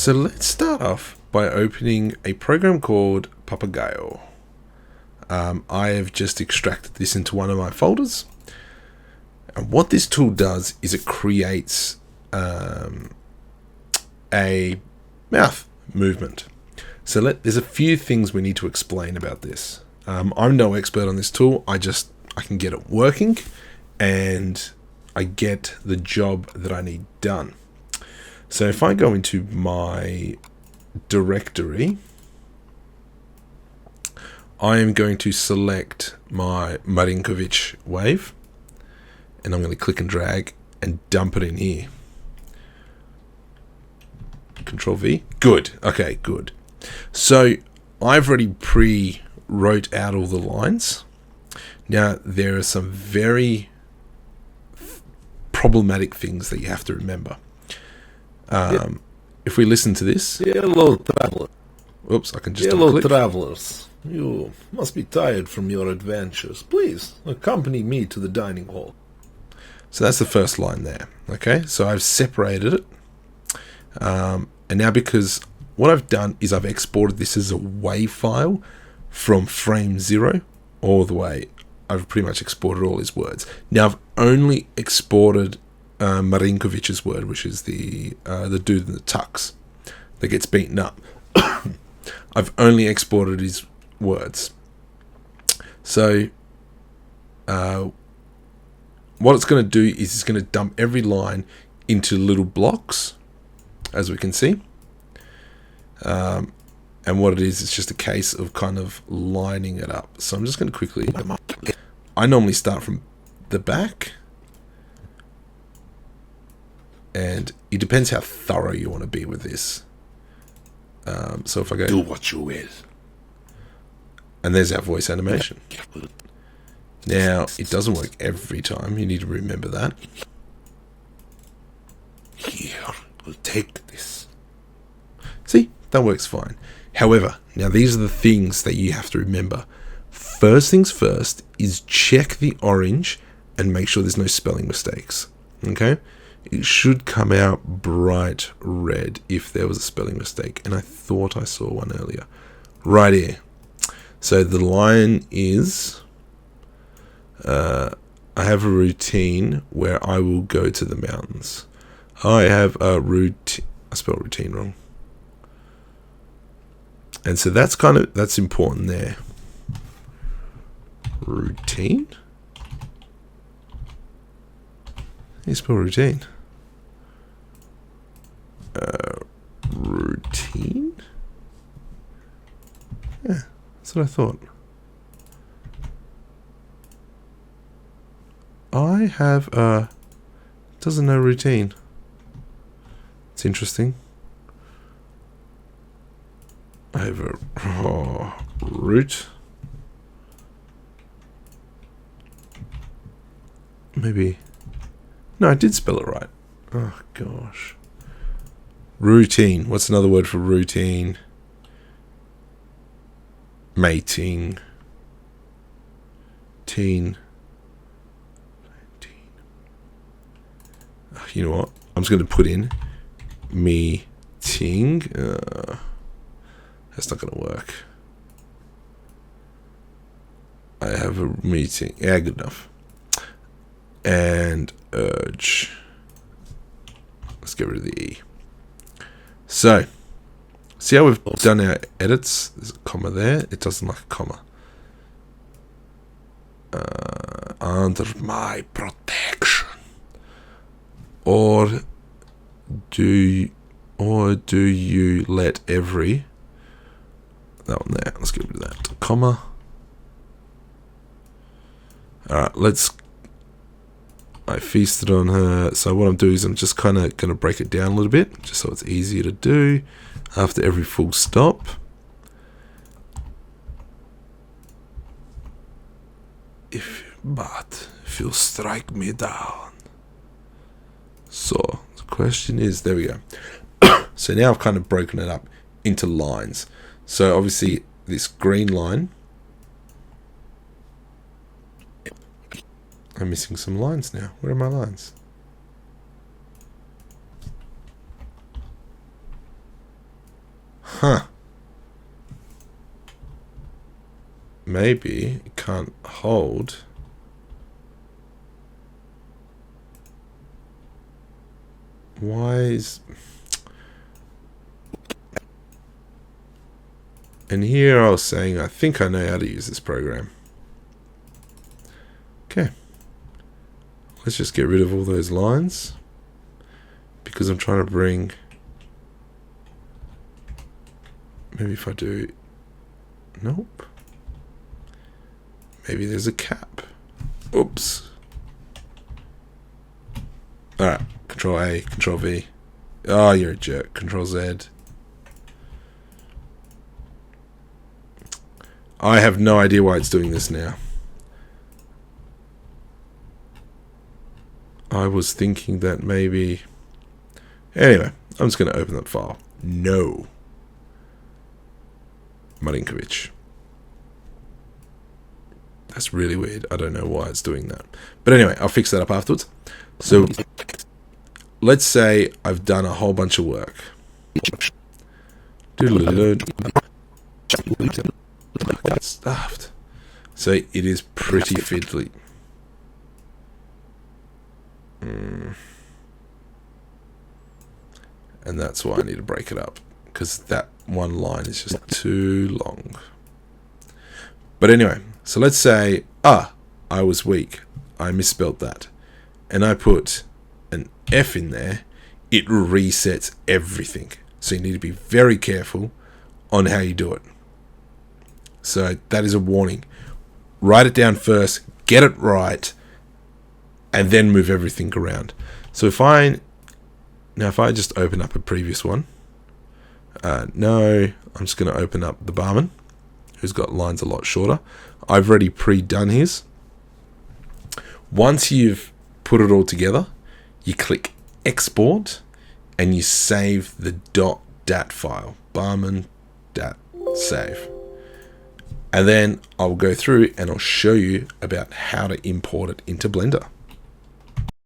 So let's start off by opening a program called Papagayo. I have just extracted this into one of my folders. And what this tool does is it creates a mouth movement. So there's a few things we need to explain about this. I'm no expert on this tool. I can get it working and I get the job that I need done. So if I go into my directory, I am going to select my Marinkovic wave and I'm going to click and drag and dump it in here. Control V. Good. Okay, good. So I've already pre-wrote out all the lines. Now there are some very problematic things that you have to remember. If we listen to this, Hello, traveler. Oops, I can just Hello, click. travelers. You must be tired from your adventures. Please accompany me to the dining hall. So that's the first line there. Okay, so I've separated it, and now because what I've done is I've exported this as a WAV file from frame 0 all the way. I've pretty much exported all his words. Now I've only exported Marinkovic's word, which is the dude in the tux that gets beaten up. I've only exported his words. So what it's going to do is it's going to dump every line into little blocks, as we can see. And what it is, it's just a case of kind of lining it up. So I'm just going to quickly... I normally start from the back. And it depends how thorough you want to be with this. So if I go... Do what you will. And there's our voice animation. Now, it doesn't work every time. You need to remember that. Here, we'll take this. See, that works fine. However, now these are the things that you have to remember. First things first is check the orange and make sure there's no spelling mistakes. Okay? It should come out bright red if there was a spelling mistake. And I thought I saw one earlier. Right here. So the line is... I have a routine where I will go to the mountains. I have a routine... I spelled routine wrong. And so that's important there. Routine? How do you spell routine? Routine? Yeah, that's what I thought. I have a... doesn't know routine. It's interesting. I have a root. Maybe. No, I did spell it right. Oh, gosh. Routine. What's another word for routine? Mating. Teen. You know what? I'm just going to put in meeting. That's not going to work. I have a meeting. Yeah, good enough. And urge. Let's get rid of the E. So, see how we've done our edits? There's a comma there. It doesn't like a comma. Under my protection. Or do you let every... that one there. Let's get rid of that. Comma. Alright, I feasted on her. So what I'm doing is I'm just kind of going to break it down a little bit, just so it's easier to do after every full stop. But if you strike me down. So the question is, there we go. So now I've kind of broken it up into lines. So obviously this green line, I'm missing some lines now. Where are my lines? maybe it can't hold. Why is... And here I was saying, I think I know how to use this program. Okay. Let's just get rid of all those lines. Because I'm trying to bring... Maybe if I do... Nope. Maybe there's a cap. Oops. Alright. Control A, Control V. Oh, you're a jerk. Control Z. I have no idea why it's doing this now. I was thinking that maybe... Anyway, I'm just going to open that file. No. Marinkovic. That's really weird. I don't know why it's doing that. But anyway, I'll fix that up afterwards. So, let's say I've done a whole bunch of work. Got stuffed. So it is pretty fiddly. And that's why I need to break it up. Because that one line is just too long. But anyway, so let's say, I was weak. I misspelled that. And I put an F in there. It resets everything. So you need to be very careful on how you do it. So that is a warning. Write it down first, get it right, and then move everything around. So if I just open up a previous one, no, I'm just going to open up the barman, who's got lines a lot shorter. I've already pre-done his. Once you've put it all together, you click export, and you save the .dat file, barman.save. And then I'll go through and I'll show you about how to import it into Blender.